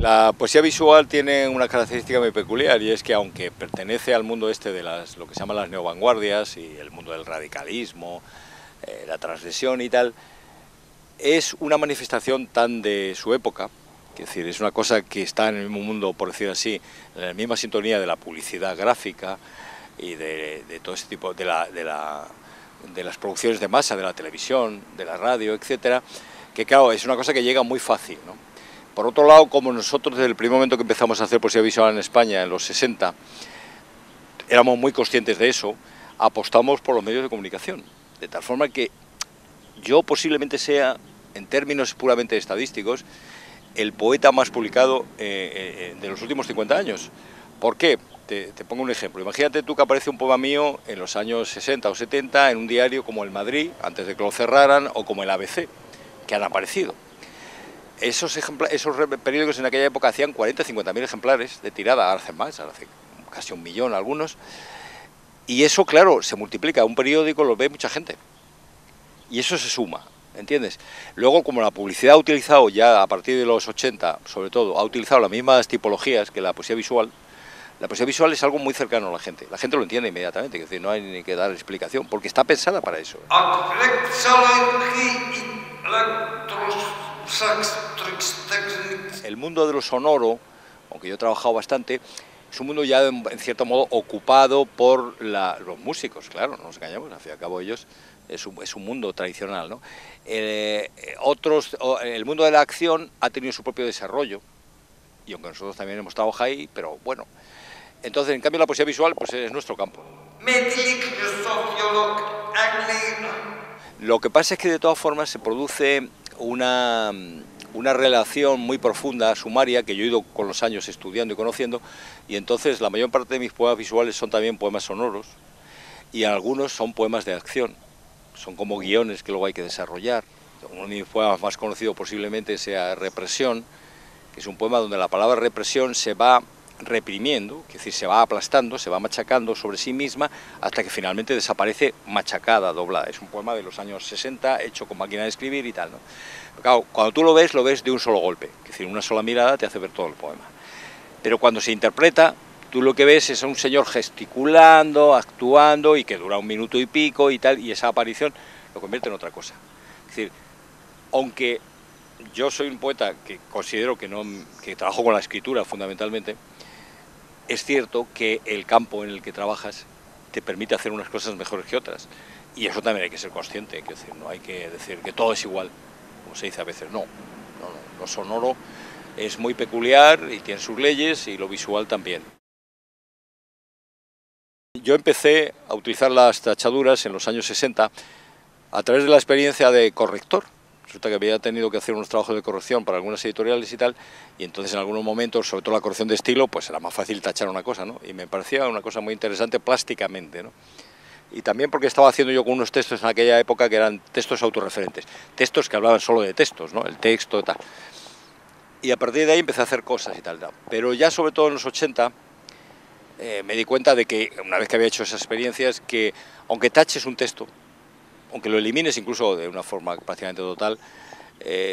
La poesía visual tiene una característica muy peculiar y es que aunque pertenece al mundo este de lo que se llaman las neovanguardias y el mundo del radicalismo, la transgresión y tal, es una manifestación tan de su época, es decir, es una cosa que está en el mismo mundo, por decir así, en la misma sintonía de la publicidad gráfica y de todo ese tipo, de las producciones de masa, de la televisión, de la radio, etcétera, que claro, es una cosa que llega muy fácil, ¿no? Por otro lado, como nosotros desde el primer momento que empezamos a hacer poesía visual en España, en los 60, éramos muy conscientes de eso, apostamos por los medios de comunicación, de tal forma que yo posiblemente sea, en términos puramente estadísticos, el poeta más publicado de los últimos 50 años. ¿Por qué? Te pongo un ejemplo. Imagínate tú que aparece un poema mío en los años 60 o 70 en un diario como El Madrid, antes de que lo cerraran, o como el ABC, que han aparecido. Esos periódicos en aquella época hacían 40 o 50.000 ejemplares de tirada, ahora hacen más, ahora hacen casi 1 millón algunos, y eso, claro, se multiplica, un periódico lo ve mucha gente, y eso se suma, ¿entiendes? Luego, como la publicidad ha utilizado ya a partir de los 80, sobre todo, ha utilizado las mismas tipologías que la poesía visual es algo muy cercano a la gente lo entiende inmediatamente, es decir, no hay ni que dar explicación, porque está pensada para eso. El mundo de lo sonoro, aunque yo he trabajado bastante, es un mundo ya en cierto modo ocupado por los músicos, claro, no nos engañamos, al fin y al cabo ellos es un mundo tradicional, ¿no? El mundo de la acción ha tenido su propio desarrollo, y aunque nosotros también hemos trabajado ahí, pero bueno, entonces en cambio la poesía visual pues es nuestro campo. Lo que pasa es que de todas formas se produce una relación muy profunda, sumaria, que yo he ido con los años estudiando y conociendo, y entonces la mayor parte de mis poemas visuales son también poemas sonoros, y algunos son poemas de acción, son como guiones que luego hay que desarrollar. Uno de mis poemas más conocidos posiblemente sea Represión, que es un poema donde la palabra represión se va reprimiendo, es decir, se va aplastando, se va machacando sobre sí misma hasta que finalmente desaparece machacada, doblada. Es un poema de los años 60, hecho con máquina de escribir y tal, ¿no? Pero claro, cuando tú lo ves de un solo golpe, es decir, una sola mirada te hace ver todo el poema. Pero cuando se interpreta, tú lo que ves es a un señor gesticulando, actuando, y que dura 1 minuto y pico y tal, y esa aparición lo convierte en otra cosa. Es decir, aunque yo soy un poeta que considero que trabajo con la escritura fundamentalmente, es cierto que el campo en el que trabajas te permite hacer unas cosas mejores que otras, y eso también hay que ser consciente, es decir, no hay que decir que todo es igual, como se dice a veces, no, lo sonoro es muy peculiar y tiene sus leyes, y lo visual también. Yo empecé a utilizar las tachaduras en los años 60 a través de la experiencia de corrector. Resulta que había tenido que hacer unos trabajos de corrección para algunas editoriales y tal, y entonces en algunos momentos, sobre todo la corrección de estilo, pues era más fácil tachar una cosa, ¿no? Y me parecía una cosa muy interesante plásticamente, ¿no? Y también porque estaba haciendo yo con unos textos en aquella época que eran textos autorreferentes, textos que hablaban solo de textos, ¿no? El texto, tal. Y a partir de ahí empecé a hacer cosas y tal. Pero ya sobre todo en los 80 me di cuenta de que, una vez que había hecho esas experiencias, que aunque taches un texto, aunque lo elimines incluso de una forma prácticamente total,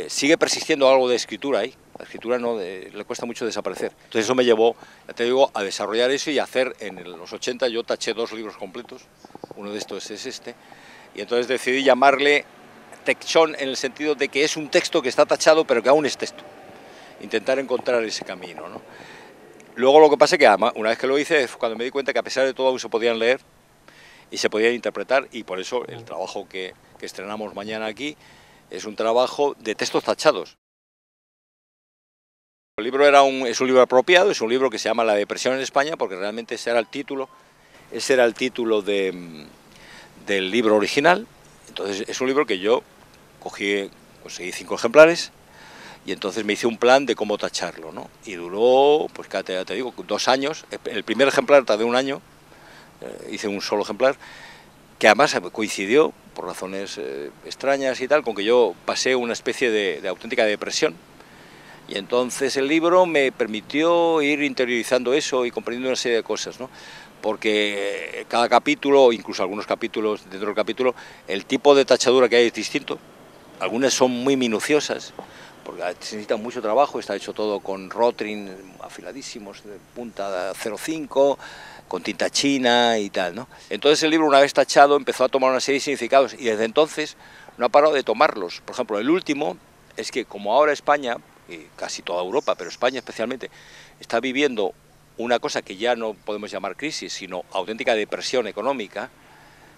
sigue persistiendo algo de escritura ahí. La escritura le cuesta mucho desaparecer. Entonces eso me llevó, ya te digo, a desarrollar eso y a hacer, en los 80 yo taché 2 libros completos, uno de estos es este, y entonces decidí llamarle textón en el sentido de que es un texto que está tachado pero que aún es texto. Intentar encontrar ese camino, ¿no? Luego lo que pasa es que una vez que lo hice, cuando me di cuenta que a pesar de todo aún se podían leer y se podían interpretar, y por eso el trabajo que estrenamos mañana aquí es un trabajo de textos tachados. El libro es un libro apropiado, es un libro que se llama La depresión en España, porque realmente ese era el título del libro original. Entonces es un libro que yo conseguí 5 ejemplares, y entonces me hice un plan de cómo tacharlo, ¿no? Y duró, pues ya te digo, 2 años. El primer ejemplar tardé 1 año, hice un solo ejemplar, que además coincidió, por razones extrañas y tal, con que yo pasé una especie de auténtica depresión. Y entonces el libro me permitió ir interiorizando eso y comprendiendo una serie de cosas, ¿no? Porque cada capítulo, incluso algunos capítulos dentro del capítulo, el tipo de tachadura que hay es distinto. Algunas son muy minuciosas, porque se necesita mucho trabajo, está hecho todo con Rotring afiladísimos, de punta 0,5, con tinta china y tal, ¿no? Entonces el libro, una vez tachado, empezó a tomar una serie de significados y desde entonces no ha parado de tomarlos. Por ejemplo, el último es que como ahora España, y casi toda Europa, pero España especialmente, está viviendo una cosa que ya no podemos llamar crisis, sino auténtica depresión económica.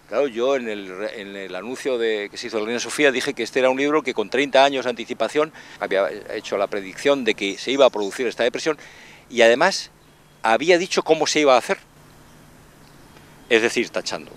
Claro, yo en el anuncio que se hizo de la Reina Sofía dije que este era un libro que con 30 años de anticipación había hecho la predicción de que se iba a producir esta depresión y además había dicho cómo se iba a hacer, es decir, tachando.